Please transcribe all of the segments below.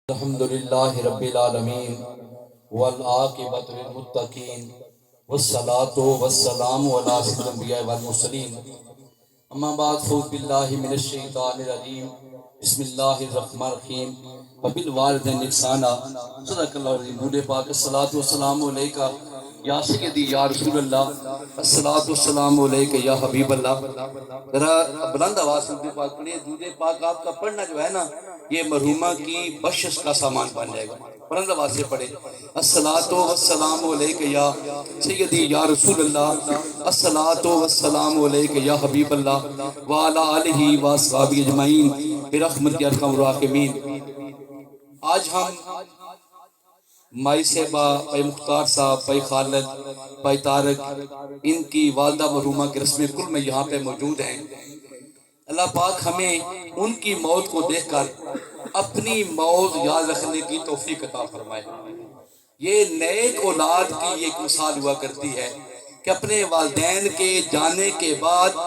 الحمد للہ رب العالمین والعاقبۃ للمتقین والصلاۃ والسلام علی سید الانبیاء والمرسلین اما بعد فاعوذ باللہ من الشیطان الرجیم بسم اللہ الرحمن الرحیم وبالوالدین احسانا صدق اللہ العظیم۔ درود پاک الصلاۃ والسلام علیکہ یا سیدی یا رسول اللہ، الصلاۃ والسلام علیکہ یا حبیب اللہ۔ ذرا بلند آواز سے درود پاک پڑھیے۔ درود پاک آپ کا پڑھنا جو ہے نا، یہ مرحومہ کی بخشش کا سامان بن جائے گا۔ بلند آواز سے پڑھے، الصلاۃ والسلام علیکہ یا سیدی یا رسول اللہ، الصلاۃ والسلام علیکہ یا حبیب اللہ وعلی آلہ واصحابہ اجمعین برحمتک یا ارحم الراحمین۔ آج ہم مائی صاحبہ، بھائی مختار صاحب، بھائی خالد، بھائی طارق، ان کی والدہ مرحومہ کے رسم کل میں یہاں پہ موجود ہیں۔ اللہ پاک ہمیں ان کی موت کو دیکھ کر اپنی موت یاد رکھنے کی توفیق عطا فرمائے۔ یہ نیک اولاد کی ایک مثال ہوا کرتی ہے کہ اپنے والدین کے جانے کے بعد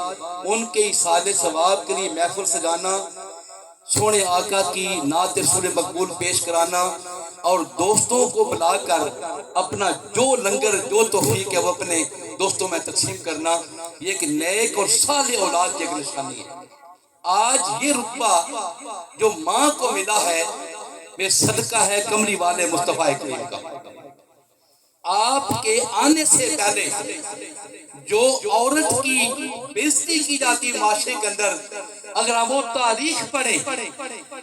ان کے ایصال ثواب کے لیے محفل سجانا، سونے آقا کی نعت رسول مقبول پیش کرانا اور دوستوں کو بلا کر اپنا جو لنگر جو توفیق ہے وہ اپنے دوستوں میں تقسیم کرنا، یہ ایک نیک اور صالح اولاد کی ایک نشانی ہے۔ آج یہ رتبہ جو ماں کو ملا ہے، یہ صدقہ ہے کملی والے مصطفیٰ کریم کا۔ آپ کے آنے سے پہلے جو عورت کی بےزتی کی جاتی معاشرے کے اندر، اگر ہم وہ تاریخ پڑھیں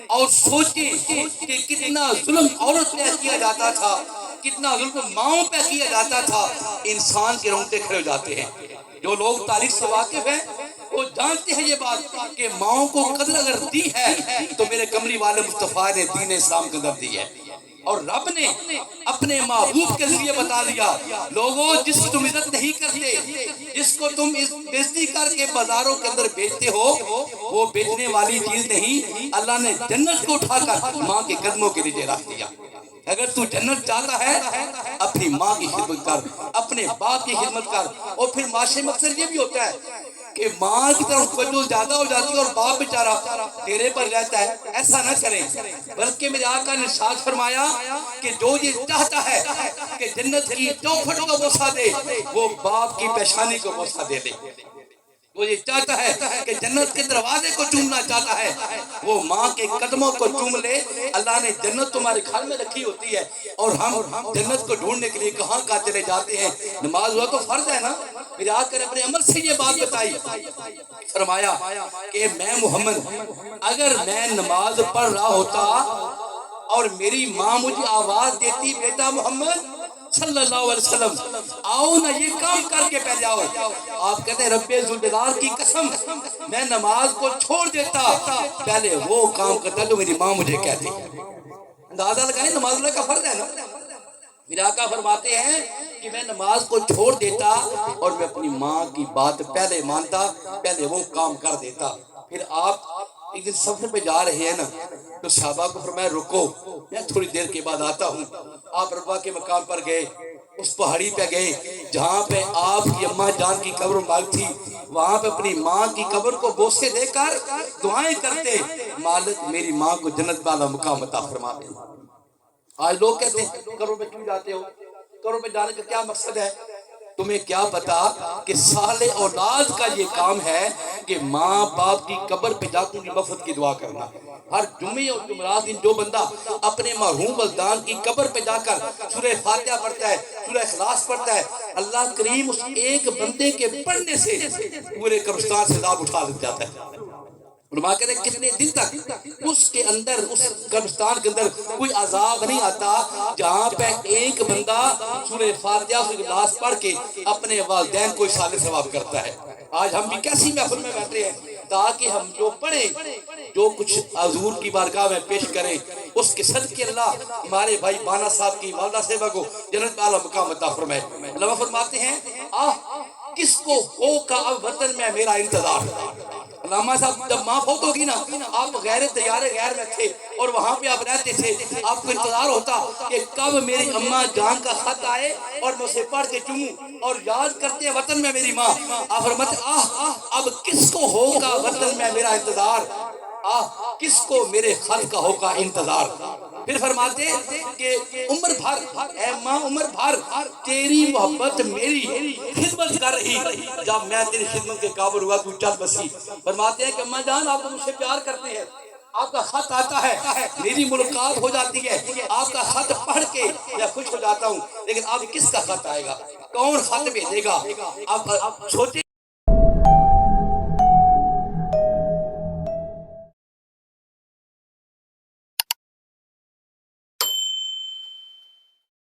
اور سوچیں کہ کتنا ظلم عورت پہ کیا جاتا تھا، کتنا ظلم ماؤں پہ کیا جاتا تھا، انسان کے رونگٹے کھڑے ہو جاتے ہیں۔ جو لوگ تاریخ سے واقف ہیں وہ جانتے ہیں یہ بات کہ ماؤں کو قدر اگر دی ہے تو میرے کملی والے مصطفیٰ نے دین اسلام قدر دی ہے۔ اور رب نے اپنے محبوب کے ذریعے بتا دیا، لوگوں جس کو تم عزت نہیں کرتے، جس کو تم بےزتی کر کے بازاروں کے اندر بیچتے ہو، وہ بیچنے والی چیز نہیں، اللہ نے جنت کو اٹھا کر ماں کے قدموں کے نیچے رکھ دیا۔ اگر تو جنت چاہتا ہے اپنی ماں کی خدمت کر، اپنے باپ کی خدمت کر۔ اور پھر معاشرے میں اکثر یہ بھی ہوتا ہے کہ ماں کی طرف توجہ زیادہ ہو جاتی ہے اور باپ بیچارہ ڈیرے پر رہتا ہے۔ ایسا نہ کریں، بلکہ میرے آقا نے ارشاد فرمایا کہ جو یہ چاہتا ہے کہ جنت کی چوکھٹ کو بوسہ دے، وہ باپ کی پیشانی کو بوسہ دے دے۔ وہ یہ چاہتا ہے کہ جنت کے دروازے کو چومنا چاہتا ہے، وہ ماں کے قدموں کو چوم لے۔ اللہ نے جنت تمہارے گھر میں رکھی ہوتی ہے اور ہم جنت کو ڈھونڈنے کے لیے کہاں کہاں چلے جاتے ہیں۔ نماز ہوا تو فرض ہے نا۔ میرے آقا نے اپنے عمل سے یہ بات بتائی، فرمایا کہ میں محمد اگر میں نماز پڑھ رہا ہوتا اور میری ماں مجھے آواز دیتی، بیٹا محمد صلی اللہ علیہ وسلم آؤ نا یہ کام کر کے پہلے آؤ، آپ کہتے ہیں رب ذوالجلال کی قسم میں نماز کو چھوڑ دیتا، پہلے وہ کام کرتا جو میری ماں مجھے کہتی۔ اندازہ لگائیں، نماز اللہ کا فرض ہے نا۔ میرے آقا فرماتے ہیں کہ میں نماز کو چھوڑ دیتا اور میں اپنی ماں کی بات پہلے مانتا، پہلے وہ کام کر دیتا۔ پھر آپ ایک دن سفر پہ جا رہے ہیں نا، تو صحابہ کو فرمایا رکو، میں تھوڑی دیر کے بعد آتا ہوں۔ آپ ربا کے مقام پر گئے، اس پہاڑی پہ گئے جہاں پہ آپ کی اماں جان کی قبر مبارک تھی، وہاں پہ اپنی ماں کی قبر کو بوسے دے کر دعائیں کرتے، مالک میری ماں کو جنت والا مقام عطا فرما دے۔ آج لوگ کہتے ہیں قبروں پہ کیوں جاتے ہو، قبروں پہ جانے کا کیا مقصد ہے؟ تمہیں کیا پتا کہ صالح اولاد کا یہ کام ہے کہ ماں باپ کی قبر پہ جا کر مغفرت کی دعا کرنا۔ ہر جمعے اور جمعرات دن جو بندہ اپنے مرحوم والدان کی قبر پہ جا کر سورہ فاتحہ پڑھتا ہے، سورہ اخلاص پڑھتا ہے، اللہ کریم اس ایک بندے کے پڑھنے سے پورے قبرستان سے عذاب اٹھا لگ جاتا ہے۔ علماء کہتے ہیں کتنے دن تک اس کے اندر، اس قبرستان کے اندر کوئی عذاب نہیں آتا جہاں پہ ایک بندہ سورہ فاتحہ سورہ اخلاص پڑھ کے اپنے والدین کو اصالہ ثواب کرتا ہے۔ آج ہم بھی کیسی محفل میں بیٹھے ہیں تاکہ ہم جو پڑھیں، جو کچھ حضور کی بارگاہ میں پیش کریں، اس کے صدقے اللہ ہمارے بھائی بانا صاحب کی والدہ صاحبہ کو جنت والا مقام عطا فرمائے۔ علماء فرماتے ہیں کس کو ہو کا اب وطن میں میرا انتظار۔ علامہ صاحب جب ماں فوت ہوگی نا، آپ غیر دیار غیر میں تھے اور وہاں پہ آپ رہتے تھے، آپ کو انتظار ہوتا کہ کب میری اماں جان کا خط آئے اور میں اسے پڑھ کے چوموں اور یاد کرتے ہیں وطن میں میری ماں۔ آپ فرماتے اب کس کو ہوگا وطن میں میرا انتظار۔ کس کو میرے خط کا ہوگا انتظار. پھر فرماتے ہیں کہ عمر بھر اے ماں عمر بھر تیری محبت میری خدمت کر رہی, جب میں تیری خدمت کے قابل ہوا تو چل بسی. فرماتے ہیں کہ اماں جان آپ تو مجھ سے پیار کرتے ہیں, آپ کا خط آتا ہے میری ملاقات ہو جاتی ہے, آپ کا خط پڑھ کے میں خوش ہو جاتا ہوں, لیکن اب کس کا خط آئے گا, کون خط بھیجے گا, آپ سوچیں.